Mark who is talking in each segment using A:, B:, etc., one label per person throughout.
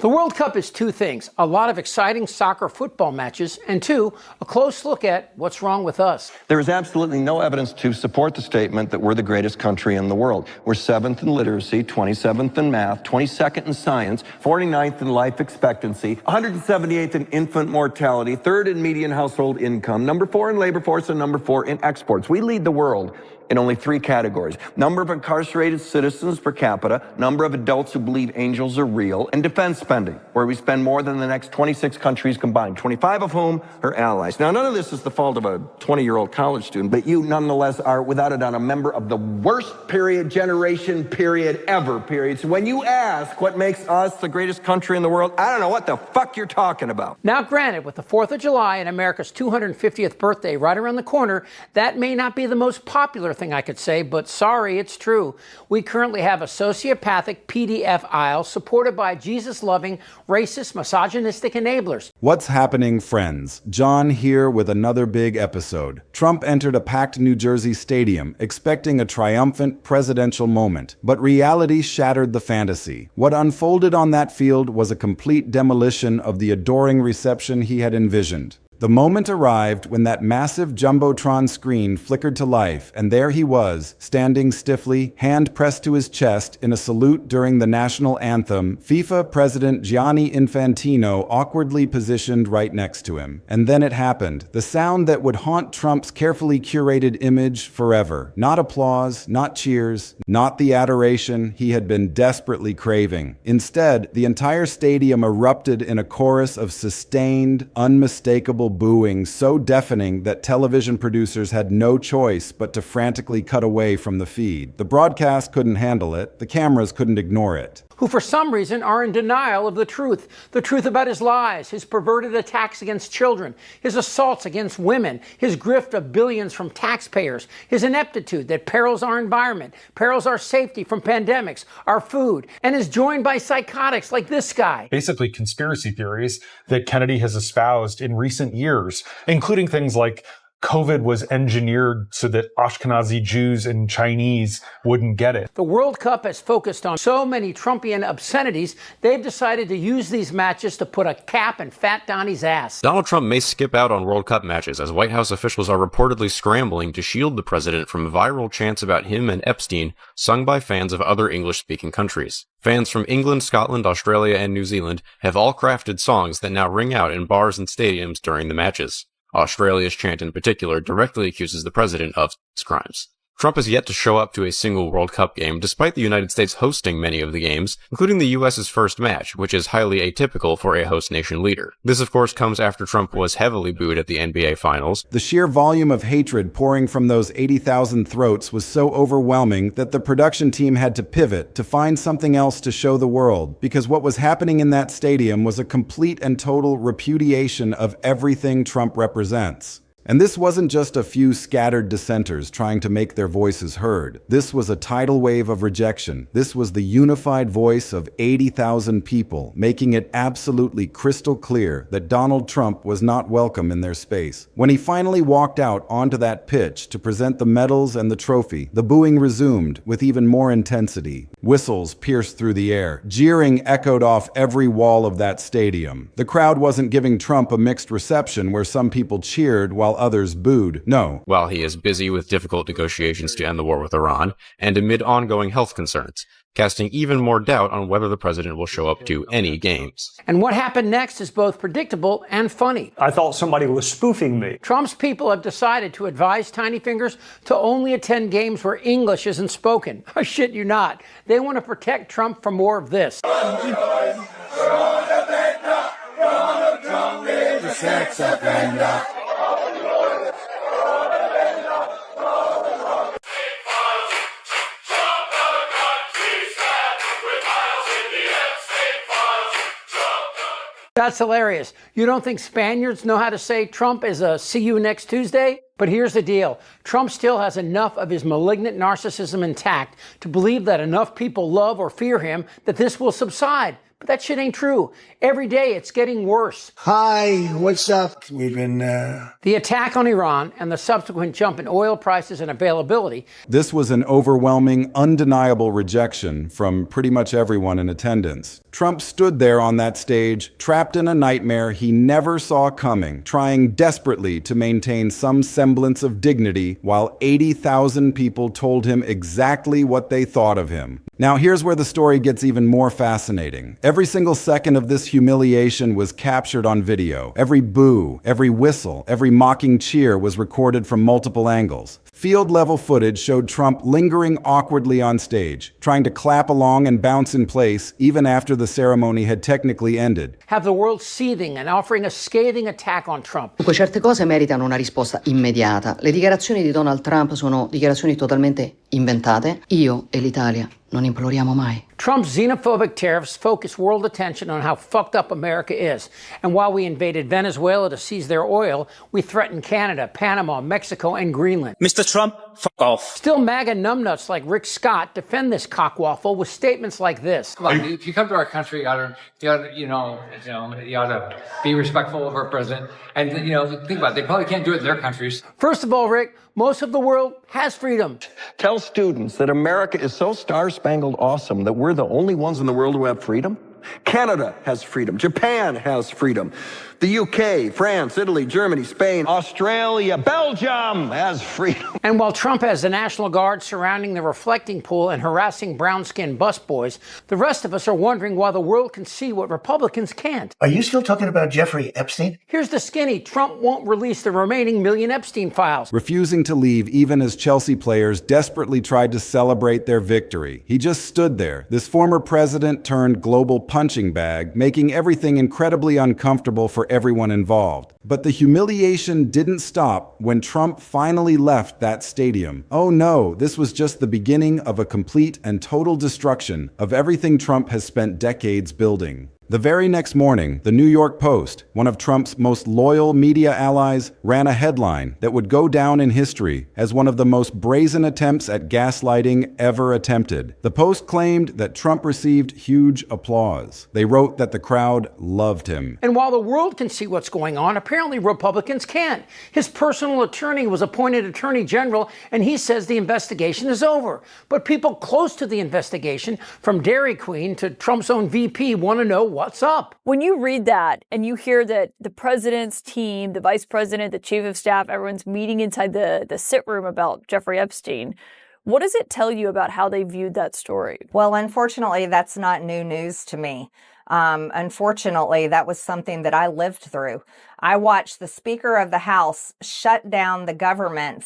A: The World Cup is two things: a lot of exciting soccer football matches, and two, a close look at what's wrong with us.
B: There is absolutely no evidence to support the statement that we're the greatest country in the world. We're 7th in literacy, 27th in math, 22nd in science, 49th in life expectancy, 178th in infant mortality, 3rd in median household income, number 4 in labor force, and number 4 in exports. We lead the world in only 3 categories: number of incarcerated citizens per capita, number of adults who believe angels are real, and defense spending, where we spend more than the next 26 countries combined, 25 of whom are allies. Now, none of this is the fault of a 20-year-old college student, but you nonetheless are, without a doubt, a member of the worst generation ever. So when you ask what makes us the greatest country in the world, I don't know what the fuck you're talking about.
A: Now, granted, with the 4th of July and America's 250th birthday right around the corner, that may not be the most popular thing I could say, but sorry, it's true. We currently have a sociopathic PDF aisle supported by Jesus-loving, racist, misogynistic enablers.
C: What's happening, friends? John here with another big episode. Trump entered a packed New Jersey stadium, expecting a triumphant presidential moment, but reality shattered the fantasy. What unfolded on that field was a complete demolition of the adoring reception he had envisioned. The moment arrived when that massive jumbotron screen flickered to life, and there he was, standing stiffly, hand pressed to his chest in a salute during the national anthem, FIFA President Gianni Infantino awkwardly positioned right next to him. And then it happened, the sound that would haunt Trump's carefully curated image forever. Not applause, not cheers, not the adoration he had been desperately craving. Instead, the entire stadium erupted in a chorus of sustained, unmistakable booing so deafening that television producers had no choice but to frantically cut away from the feed. The broadcast couldn't handle it, the cameras couldn't ignore it.
A: Who for some reason are in denial of the truth about his lies, his perverted attacks against children, his assaults against women, his grift of billions from taxpayers, his ineptitude that perils our environment, perils our safety from pandemics, our food, and is joined by psychotics like this guy.
D: Basically conspiracy theories that Kennedy has espoused in recent years, including things like COVID was engineered so that Ashkenazi Jews and Chinese wouldn't get it.
A: The World Cup has focused on so many Trumpian obscenities, they've decided to use these matches to put a cap in Fat Donnie's ass.
E: Donald Trump may skip out on World Cup matches as White House officials are reportedly scrambling to shield the president from viral chants about him and Epstein sung by fans of other English-speaking countries. Fans from England, Scotland, Australia, and New Zealand have all crafted songs that now ring out in bars and stadiums during the matches. Australia's chant in particular directly accuses the president of crimes. Trump has yet to show up to a single World Cup game, despite the United States hosting many of the games, including the U.S.'s first match, which is highly atypical for a host nation leader. This, of course, comes after Trump was heavily booed at the NBA Finals.
C: The sheer volume of hatred pouring from those 80,000 throats was so overwhelming that the production team had to pivot to find something else to show the world, because what was happening in that stadium was a complete and total repudiation of everything Trump represents. And this wasn't just a few scattered dissenters trying to make their voices heard. This was a tidal wave of rejection. This was the unified voice of 80,000 people, making it absolutely crystal clear that Donald Trump was not welcome in their space. When he finally walked out onto that pitch to present the medals and the trophy, the booing resumed with even more intensity. Whistles pierced through the air. Jeering echoed off every wall of that stadium. The crowd wasn't giving Trump a mixed reception where some people cheered while others booed. No.
E: While he is busy with difficult negotiations to end the war with Iran, and amid ongoing health concerns, casting even more doubt on whether the president will show up to any games.
A: And what happened next is both predictable and funny.
F: I thought somebody was spoofing me.
A: Trump's people have decided to advise Tiny Fingers to only attend games where English isn't spoken. I shit you not. They want to protect Trump from more of this. That's hilarious. You don't think Spaniards know how to say Trump is a see you next Tuesday? But here's the deal. Trump still has enough of his malignant narcissism intact to believe that enough people love or fear him that this will subside. But that shit ain't true. Every day it's getting worse.
G: Hi, what's up? We've been,
A: The attack on Iran and the subsequent jump in oil prices and availability.
C: This was an overwhelming, undeniable rejection from pretty much everyone in attendance. Trump stood there on that stage, trapped in a nightmare he never saw coming, trying desperately to maintain some semblance of dignity while 80,000 people told him exactly what they thought of him. Now, here's where the story gets even more fascinating. Every single second of this humiliation was captured on video. Every boo, every whistle, every mocking cheer was recorded from multiple angles. Field-level footage showed Trump lingering awkwardly on stage, trying to clap along and bounce in place even after the ceremony had technically ended.
A: Have the world seething and offering a scathing attack on Trump.
H: Dunque, certe cose meritano una risposta immediata. Le dichiarazioni di Donald Trump sono dichiarazioni totalmente inventate. Io e l'Italia non imploriamo mai.
A: Trump's xenophobic tariffs focus world attention on how fucked up America is. And while we invaded Venezuela to seize their oil, we threatened Canada, Panama, Mexico, and Greenland.
I: Mr. Trump, fuck off.
A: Still, MAGA numbnuts like Rick Scott defend this cockwaffle with statements like this.
J: Come on, if you come to our country, you ought to be respectful of our president. And, think about it. They probably can't do it in their countries.
A: First of all, Rick, most of the world has freedom.
B: Tell students that America is so star-spangled awesome that we're the only ones in the world who have freedom. Canada has freedom. Japan has freedom. The UK, France, Italy, Germany, Spain, Australia, Belgium has freedom.
A: And while Trump has the National Guard surrounding the reflecting pool and harassing brown-skinned busboys, the rest of us are wondering why the world can see what Republicans can't.
G: are you still talking about Jeffrey Epstein?
A: Here's the skinny. Trump won't release the remaining million Epstein files.
C: Refusing to leave even as Chelsea players desperately tried to celebrate their victory. He just stood there, this former president turned global punching bag, making everything incredibly uncomfortable for everyone involved. But the humiliation didn't stop when Trump finally left that stadium. Oh no, this was just the beginning of a complete and total destruction of everything Trump has spent decades building. The very next morning, the New York Post, one of Trump's most loyal media allies, ran a headline that would go down in history as one of the most brazen attempts at gaslighting ever attempted. The Post claimed that Trump received huge applause. They wrote that the crowd loved him.
A: And while the world can see what's going on, apparently Republicans can't. His personal attorney was appointed Attorney General, and he says the investigation is over. But people close to the investigation, from Dairy Queen to Trump's own VP, want to know what's up.
K: When you read that and you hear that the president's team, the vice president, the chief of staff, everyone's meeting inside the sit room about Jeffrey Epstein, what does it tell you about how they viewed that story?
L: Well, unfortunately, that's not new news to me. Unfortunately, that was something that I lived through. I watched the Speaker of the House shut down the government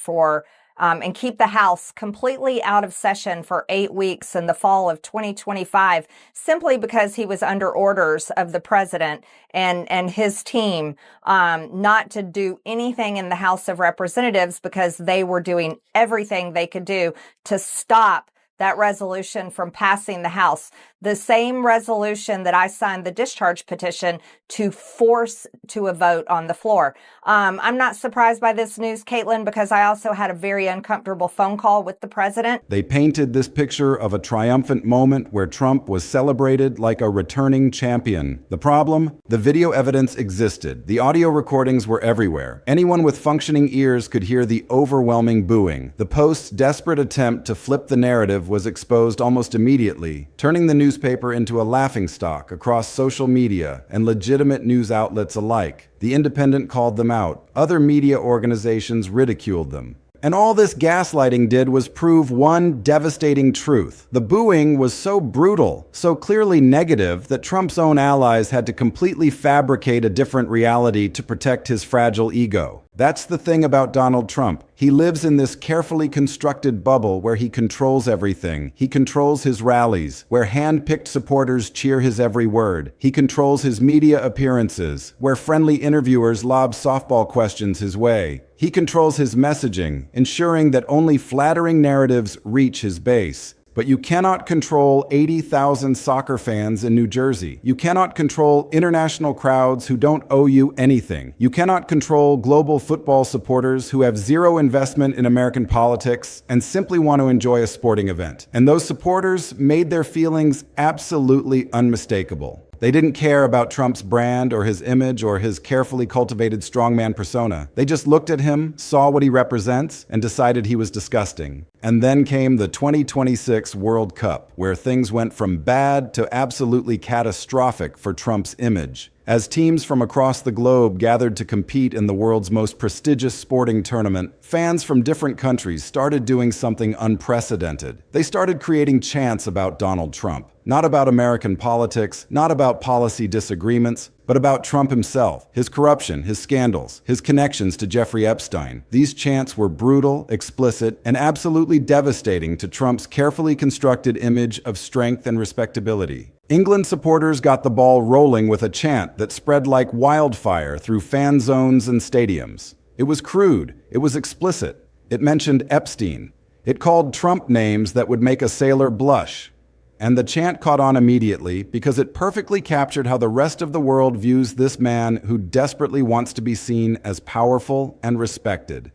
L: and keep the House completely out of session for 8 weeks in the fall of 2025, simply because he was under orders of the president and his team not to do anything in the House of Representatives because they were doing everything they could do to stop that resolution from passing the House. The same resolution that I signed the discharge petition to force to a vote on the floor. I'm not surprised by this news, Caitlin, because I also had a very uncomfortable phone call with the president.
C: They painted this picture of a triumphant moment where Trump was celebrated like a returning champion. The problem? The video evidence existed. The audio recordings were everywhere. Anyone with functioning ears could hear the overwhelming booing. The Post's desperate attempt to flip the narrative was exposed almost immediately, turning the newspaper into a laughingstock across social media and legitimate news outlets alike. The Independent called them out. Other media organizations ridiculed them. And all this gaslighting did was prove one devastating truth. The booing was so brutal, so clearly negative, that Trump's own allies had to completely fabricate a different reality to protect his fragile ego. That's the thing about Donald Trump. He lives in this carefully constructed bubble where he controls everything. He controls his rallies, where hand-picked supporters cheer his every word. He controls his media appearances, where friendly interviewers lob softball questions his way. He controls his messaging, ensuring that only flattering narratives reach his base. But you cannot control 80,000 soccer fans in New Jersey. You cannot control international crowds who don't owe you anything. You cannot control global football supporters who have zero investment in American politics and simply want to enjoy a sporting event. And those supporters made their feelings absolutely unmistakable. They didn't care about Trump's brand or his image or his carefully cultivated strongman persona. They just looked at him, saw what he represents, and decided he was disgusting. And then came the 2026 World Cup, where things went from bad to absolutely catastrophic for Trump's image. As teams from across the globe gathered to compete in the world's most prestigious sporting tournament, fans from different countries started doing something unprecedented. They started creating chants about Donald Trump. Not about American politics, not about policy disagreements, but about Trump himself, his corruption, his scandals, his connections to Jeffrey Epstein. These chants were brutal, explicit, and absolutely devastating to Trump's carefully constructed image of strength and respectability. England supporters got the ball rolling with a chant that spread like wildfire through fan zones and stadiums. It was crude, it was explicit, it mentioned Epstein, it called Trump names that would make a sailor blush. And the chant caught on immediately because it perfectly captured how the rest of the world views this man who desperately wants to be seen as powerful and respected.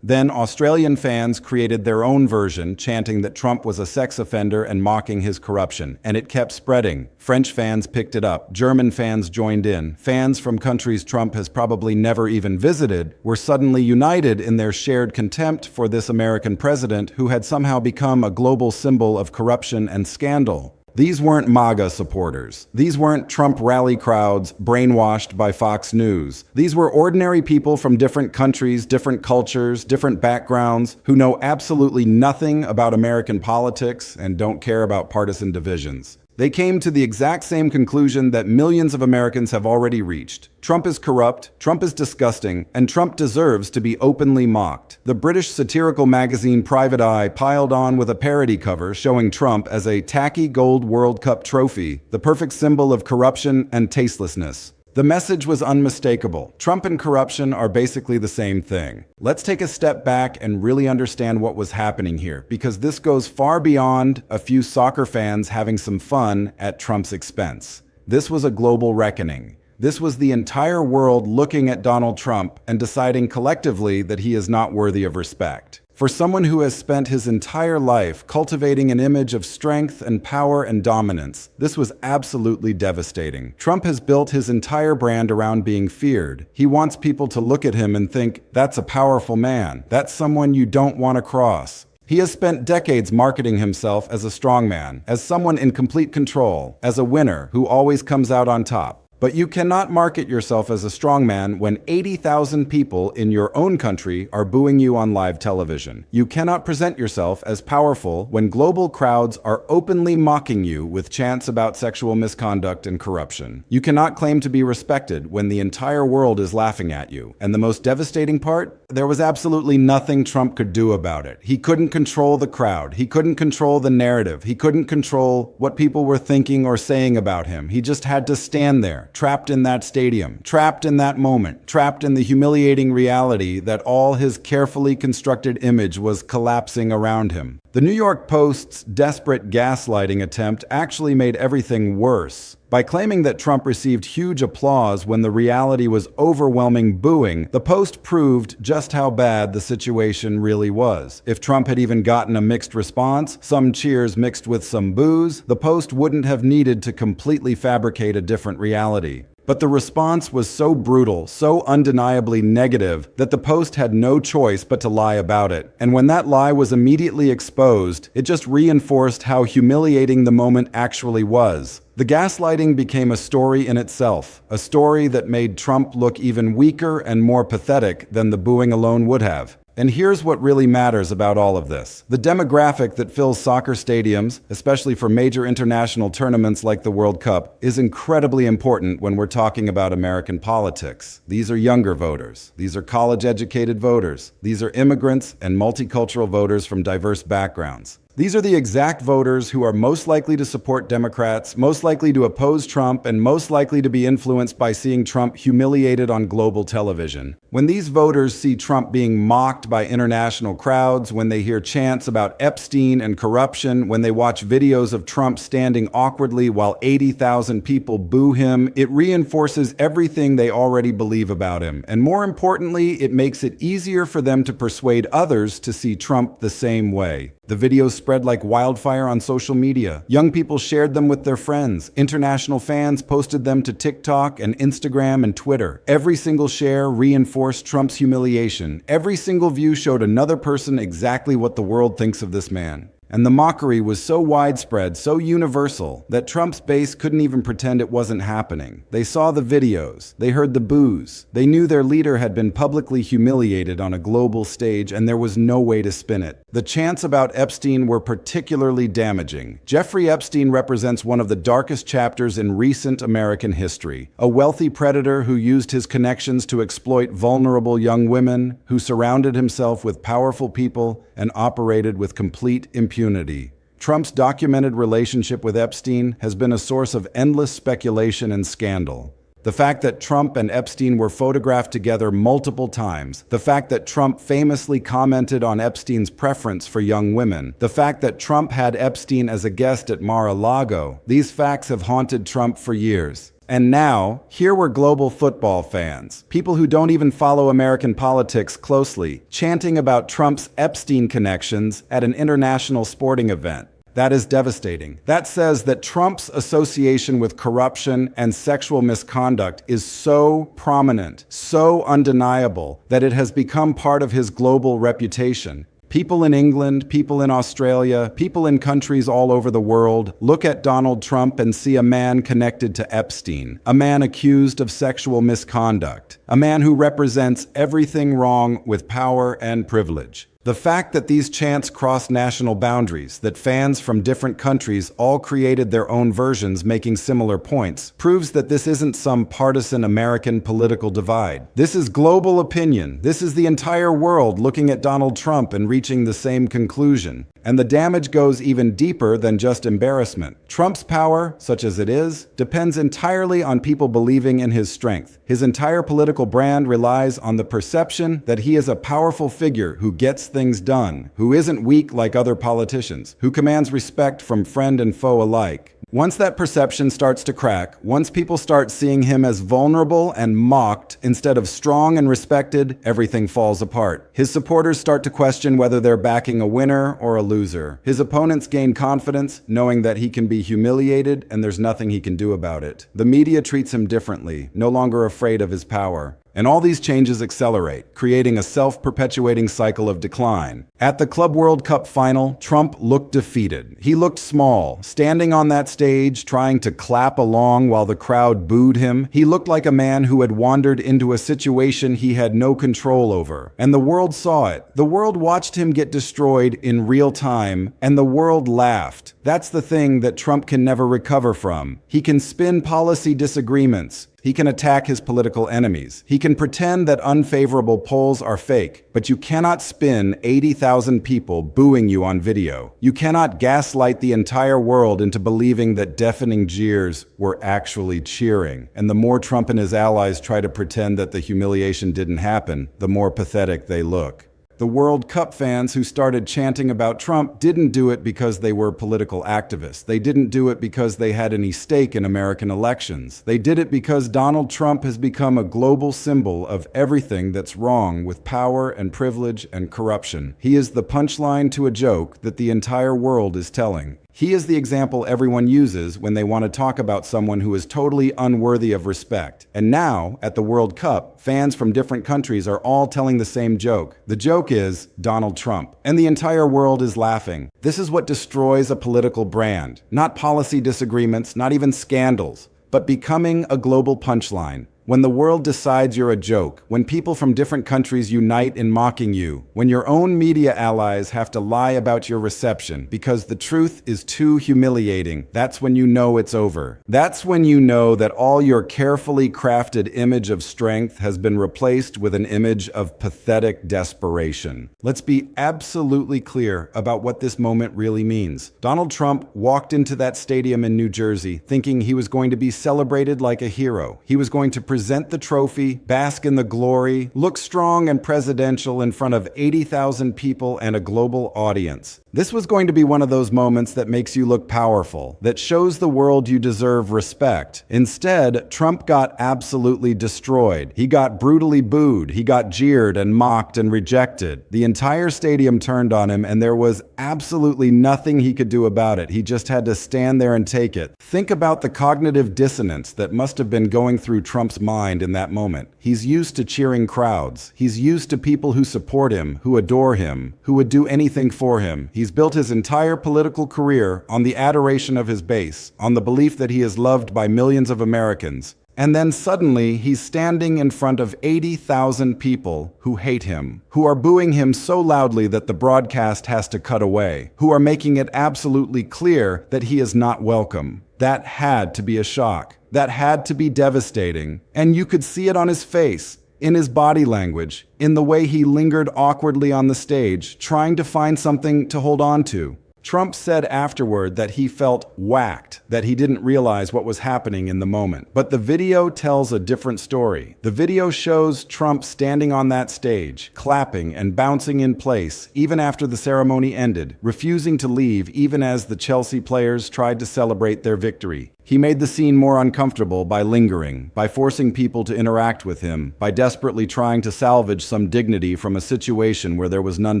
C: Then Australian fans created their own version, chanting that Trump was a sex offender and mocking his corruption, and it kept spreading. French fans picked it up, German fans joined in. Fans from countries Trump has probably never even visited were suddenly united in their shared contempt for this American president who had somehow become a global symbol of corruption and scandal. These weren't MAGA supporters. These weren't Trump rally crowds brainwashed by Fox News. These were ordinary people from different countries, different cultures, different backgrounds, who know absolutely nothing about American politics and don't care about partisan divisions. They came to the exact same conclusion that millions of Americans have already reached. Trump is corrupt, Trump is disgusting, and Trump deserves to be openly mocked. The British satirical magazine Private Eye piled on with a parody cover showing Trump as a tacky gold World Cup trophy, the perfect symbol of corruption and tastelessness. The message was unmistakable. Trump and corruption are basically the same thing. Let's take a step back and really understand what was happening here, because this goes far beyond a few soccer fans having some fun at Trump's expense. This was a global reckoning. This was the entire world looking at Donald Trump and deciding collectively that he is not worthy of respect. For someone who has spent his entire life cultivating an image of strength and power and dominance, this was absolutely devastating. Trump has built his entire brand around being feared. He wants people to look at him and think, that's a powerful man. That's someone you don't want to cross. He has spent decades marketing himself as a strongman, as someone in complete control, as a winner who always comes out on top. But you cannot market yourself as a strongman when 80,000 people in your own country are booing you on live television. You cannot present yourself as powerful when global crowds are openly mocking you with chants about sexual misconduct and corruption. You cannot claim to be respected when the entire world is laughing at you. And the most devastating part? There was absolutely nothing Trump could do about it. He couldn't control the crowd. He couldn't control the narrative. He couldn't control what people were thinking or saying about him. He just had to stand there, trapped in that stadium, trapped in that moment, trapped in the humiliating reality that all his carefully constructed image was collapsing around him. The New York Post's desperate gaslighting attempt actually made everything worse. By claiming that Trump received huge applause when the reality was overwhelming booing, the Post proved just how bad the situation really was. If Trump had even gotten a mixed response, some cheers mixed with some boos, the Post wouldn't have needed to completely fabricate a different reality. But the response was so brutal, so undeniably negative, that the Post had no choice but to lie about it. And when that lie was immediately exposed, it just reinforced how humiliating the moment actually was. The gaslighting became a story in itself, a story that made Trump look even weaker and more pathetic than the booing alone would have. And here's what really matters about all of this. The demographic that fills soccer stadiums, especially for major international tournaments like the World Cup, is incredibly important when we're talking about American politics. These are younger voters. These are college-educated voters. These are immigrants and multicultural voters from diverse backgrounds. These are the exact voters who are most likely to support Democrats, most likely to oppose Trump, and most likely to be influenced by seeing Trump humiliated on global television. When these voters see Trump being mocked by international crowds, when they hear chants about Epstein and corruption, when they watch videos of Trump standing awkwardly while 80,000 people boo him, it reinforces everything they already believe about him. And more importantly, it makes it easier for them to persuade others to see Trump the same way. The videos spread like wildfire on social media. Young people shared them with their friends. International fans posted them to TikTok and Instagram and Twitter. Every single share reinforced Trump's humiliation. Every single view showed another person exactly what the world thinks of this man. And the mockery was so widespread, so universal, that Trump's base couldn't even pretend it wasn't happening. They saw the videos, they heard the boos, they knew their leader had been publicly humiliated on a global stage, and there was no way to spin it. The chants about Epstein were particularly damaging. Jeffrey Epstein represents one of the darkest chapters in recent American history. A wealthy predator who used his connections to exploit vulnerable young women, who surrounded himself with powerful people and operated with complete impunity. Trump's documented relationship with Epstein has been a source of endless speculation and scandal. The fact that Trump and Epstein were photographed together multiple times, the fact that Trump famously commented on Epstein's preference for young women, the fact that Trump had Epstein as a guest at Mar-a-Lago, these facts have haunted Trump for years. And now, here were global football fans, people who don't even follow American politics closely, chanting about Trump's Epstein connections at an international sporting event. That is devastating. That says that Trump's association with corruption and sexual misconduct is so prominent, so undeniable, that it has become part of his global reputation. People in England, people in Australia, people in countries all over the world look at Donald Trump and see a man connected to Epstein, a man accused of sexual misconduct, a man who represents everything wrong with power and privilege. The fact that these chants cross national boundaries, that fans from different countries all created their own versions making similar points, proves that this isn't some partisan American political divide. This is global opinion. This is the entire world looking at Donald Trump and reaching the same conclusion. And the damage goes even deeper than just embarrassment. Trump's power, such as it is, depends entirely on people believing in his strength. His entire political brand relies on the perception that he is a powerful figure who gets things done, who isn't weak like other politicians, who commands respect from friend and foe alike. Once that perception starts to crack, once people start seeing him as vulnerable and mocked instead of strong and respected, everything falls apart. His supporters start to question whether they're backing a winner or a loser. His opponents gain confidence, knowing that he can be humiliated and there's nothing he can do about it. The media treats him differently, no longer afraid of his power. And all these changes accelerate, creating a self-perpetuating cycle of decline. At the Club World Cup final, Trump looked defeated. He looked small, standing on that stage, trying to clap along while the crowd booed him. He looked like a man who had wandered into a situation he had no control over. And the world saw it. The world watched him get destroyed in real time, and the world laughed. That's the thing that Trump can never recover from. He can spin policy disagreements. He can attack his political enemies. He can pretend that unfavorable polls are fake, but you cannot spin 80,000 people booing you on video. You cannot gaslight the entire world into believing that deafening jeers were actually cheering. And the more Trump and his allies try to pretend that the humiliation didn't happen, the more pathetic they look. The World Cup fans who started chanting about Trump didn't do it because they were political activists. They didn't do it because they had any stake in American elections. They did it because Donald Trump has become a global symbol of everything that's wrong with power and privilege and corruption. He is the punchline to a joke that the entire world is telling. He is the example everyone uses when they want to talk about someone who is totally unworthy of respect. And now, at the World Cup, fans from different countries are all telling the same joke. The joke is Donald Trump. And the entire world is laughing. This is what destroys a political brand. Not policy disagreements, not even scandals, but becoming a global punchline. When the world decides you're a joke, when people from different countries unite in mocking you, when your own media allies have to lie about your reception because the truth is too humiliating, that's when you know it's over. That's when you know that all your carefully crafted image of strength has been replaced with an image of pathetic desperation. Let's be absolutely clear about what this moment really means. Donald Trump walked into that stadium in New Jersey thinking he was going to be celebrated like a hero. He was going to present the trophy, bask in the glory, look strong and presidential in front of 80,000 people and a global audience. This was going to be one of those moments that makes you look powerful, that shows the world you deserve respect. Instead, Trump got absolutely destroyed. He got brutally booed. He got jeered and mocked and rejected. The entire stadium turned on him, and there was absolutely nothing he could do about it. He just had to stand there and take it. Think about the cognitive dissonance that must have been going through Trump's mind in that moment. He's used to cheering crowds. He's used to people who support him, who adore him, who would do anything for him. He's built his entire political career on the adoration of his base, on the belief that he is loved by millions of Americans. And then suddenly, he's standing in front of 80,000 people who hate him, who are booing him so loudly that the broadcast has to cut away, who are making it absolutely clear that he is not welcome. That had to be a shock. That had to be devastating. And you could see it on his face, in his body language, in the way he lingered awkwardly on the stage, trying to find something to hold on to. Trump said afterward that he felt whacked, that he didn't realize what was happening in the moment. But the video tells a different story. The video shows Trump standing on that stage, clapping and bouncing in place, even after the ceremony ended, refusing to leave even as the Chelsea players tried to celebrate their victory. He made the scene more uncomfortable by lingering, by forcing people to interact with him, by desperately trying to salvage some dignity from a situation where there was none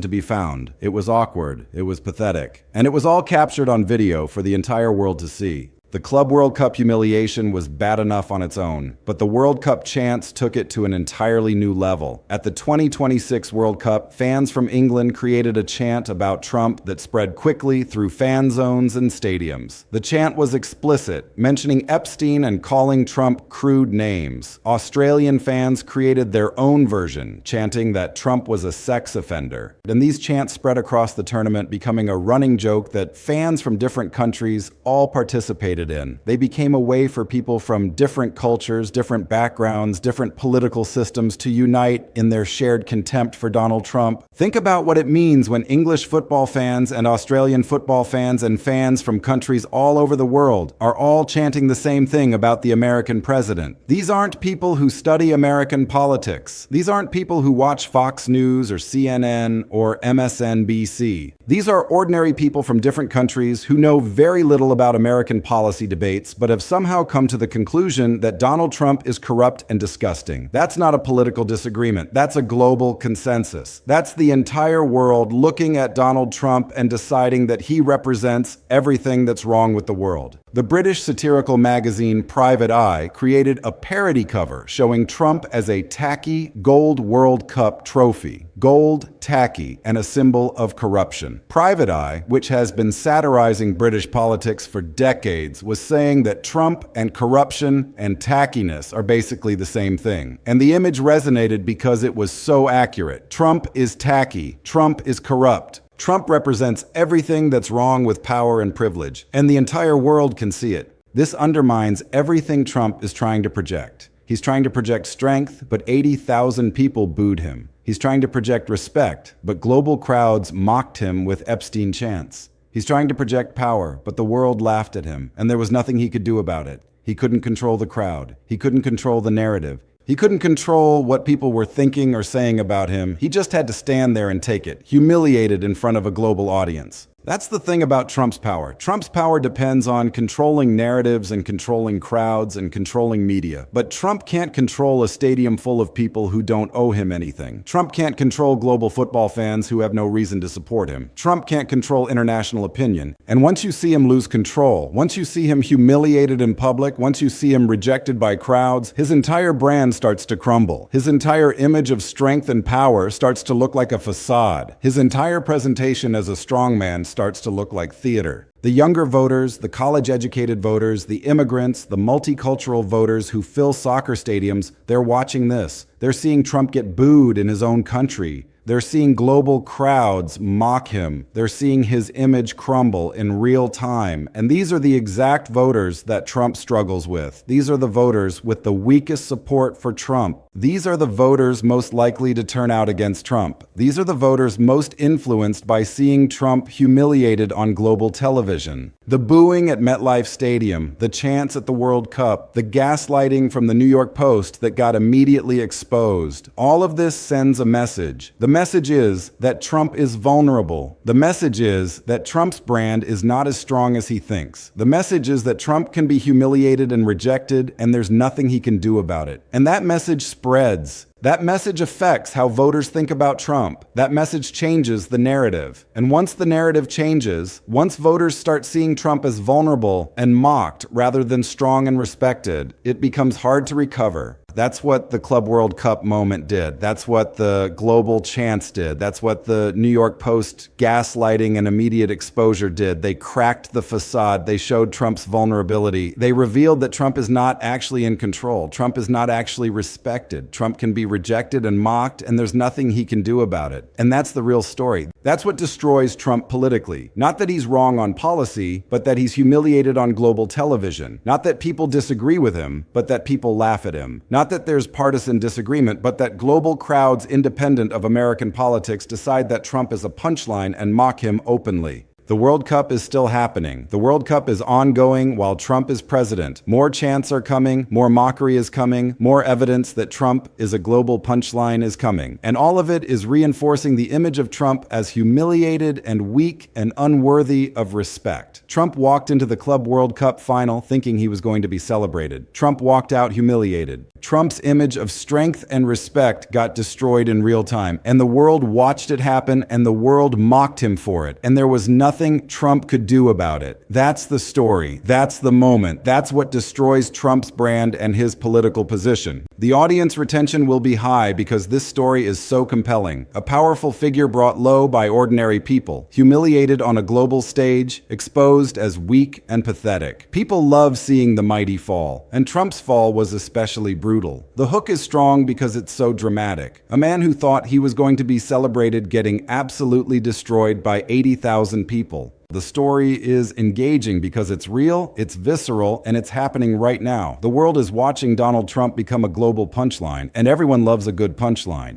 C: to be found. It was awkward, it was pathetic, and it was all captured on video for the entire world to see. The Club World Cup humiliation was bad enough on its own, but the World Cup chants took it to an entirely new level. At the 2026 World Cup, fans from England created a chant about Trump that spread quickly through fan zones and stadiums. The chant was explicit, mentioning Epstein and calling Trump crude names. Australian fans created their own version, chanting that Trump was a sex offender. And these chants spread across the tournament, becoming a running joke that fans from different countries all participated in. They became a way for people from different cultures, different backgrounds, different political systems to unite in their shared contempt for Donald Trump. Think about what it means when English football fans and Australian football fans and fans from countries all over the world are all chanting the same thing about the American president. These aren't people who study American politics. These aren't people who watch Fox News or CNN or MSNBC. These are ordinary people from different countries who know very little about American policy debates, but have somehow come to the conclusion that Donald Trump is corrupt and disgusting. That's not a political disagreement. That's a global consensus. That's the entire world looking at Donald Trump and deciding that he represents everything that's wrong with the world. The British satirical magazine Private Eye created a parody cover showing Trump as a tacky gold World Cup trophy. Gold, tacky, and a symbol of corruption. Private Eye, which has been satirizing British politics for decades, was saying that Trump and corruption and tackiness are basically the same thing. And the image resonated because it was so accurate. Trump is tacky. Trump is corrupt. Trump represents everything that's wrong with power and privilege, and the entire world can see it. This undermines everything Trump is trying to project. He's trying to project strength, but 80,000 people booed him. He's trying to project respect, but global crowds mocked him with Epstein chants. He's trying to project power, but the world laughed at him, and there was nothing he could do about it. He couldn't control the crowd. He couldn't control the narrative. He couldn't control what people were thinking or saying about him. He just had to stand there and take it, humiliated in front of a global audience. That's the thing about Trump's power. Trump's power depends on controlling narratives and controlling crowds and controlling media. But Trump can't control a stadium full of people who don't owe him anything. Trump can't control global football fans who have no reason to support him. Trump can't control international opinion. And once you see him lose control, once you see him humiliated in public, once you see him rejected by crowds, his entire brand starts to crumble. His entire image of strength and power starts to look like a facade. His entire presentation as a strongman starts to look like theater. The younger voters, the college-educated voters, the immigrants, the multicultural voters who fill soccer stadiums, they're watching this. They're seeing Trump get booed in his own country. They're seeing global crowds mock him. They're seeing his image crumble in real time. And these are the exact voters that Trump struggles with. These are the voters with the weakest support for Trump. These are the voters most likely to turn out against Trump. These are the voters most influenced by seeing Trump humiliated on global television. The booing at MetLife Stadium, the chants at the World Cup, the gaslighting from the New York Post that got immediately exposed. All of this sends a message. The message is that Trump is vulnerable. The message is that Trump's brand is not as strong as he thinks. The message is that Trump can be humiliated and rejected, and there's nothing he can do about it. And that message spreads. That message affects how voters think about Trump. That message changes the narrative. And once the narrative changes, once voters start seeing Trump as vulnerable and mocked rather than strong and respected, it becomes hard to recover. That's what the Club World Cup moment did. That's what the global chants did. That's what the New York Post gaslighting and immediate exposure did. They cracked the facade. They showed Trump's vulnerability. They revealed that Trump is not actually in control. Trump is not actually respected. Trump can be rejected and mocked, and there's nothing he can do about it. And that's the real story. That's what destroys Trump politically. Not that he's wrong on policy, but that he's humiliated on global television. Not that people disagree with him, but that people laugh at him. Not that there's partisan disagreement, but that global crowds independent of American politics decide that Trump is a punchline and mock him openly. The World Cup is still happening. The World Cup is ongoing while Trump is president. More chants are coming, more mockery is coming, more evidence that Trump is a global punchline is coming. And all of it is reinforcing the image of Trump as humiliated and weak and unworthy of respect. Trump walked into the Club World Cup final thinking he was going to be celebrated. Trump walked out humiliated. Trump's image of strength and respect got destroyed in real time, and the world watched it happen, and the world mocked him for it, and there was nothing Trump could do about it. That's the story. That's the moment. That's what destroys Trump's brand and his political position. The audience retention will be high because this story is so compelling. A powerful figure brought low by ordinary people, humiliated on a global stage, exposed as weak and pathetic. People love seeing the mighty fall, and Trump's fall was especially brutal. The hook is strong because it's so dramatic. A man who thought he was going to be celebrated getting absolutely destroyed by 80,000 people. The story is engaging because it's real, it's visceral, and it's happening right now. The world is watching Donald Trump become a global punchline, and everyone loves a good punchline.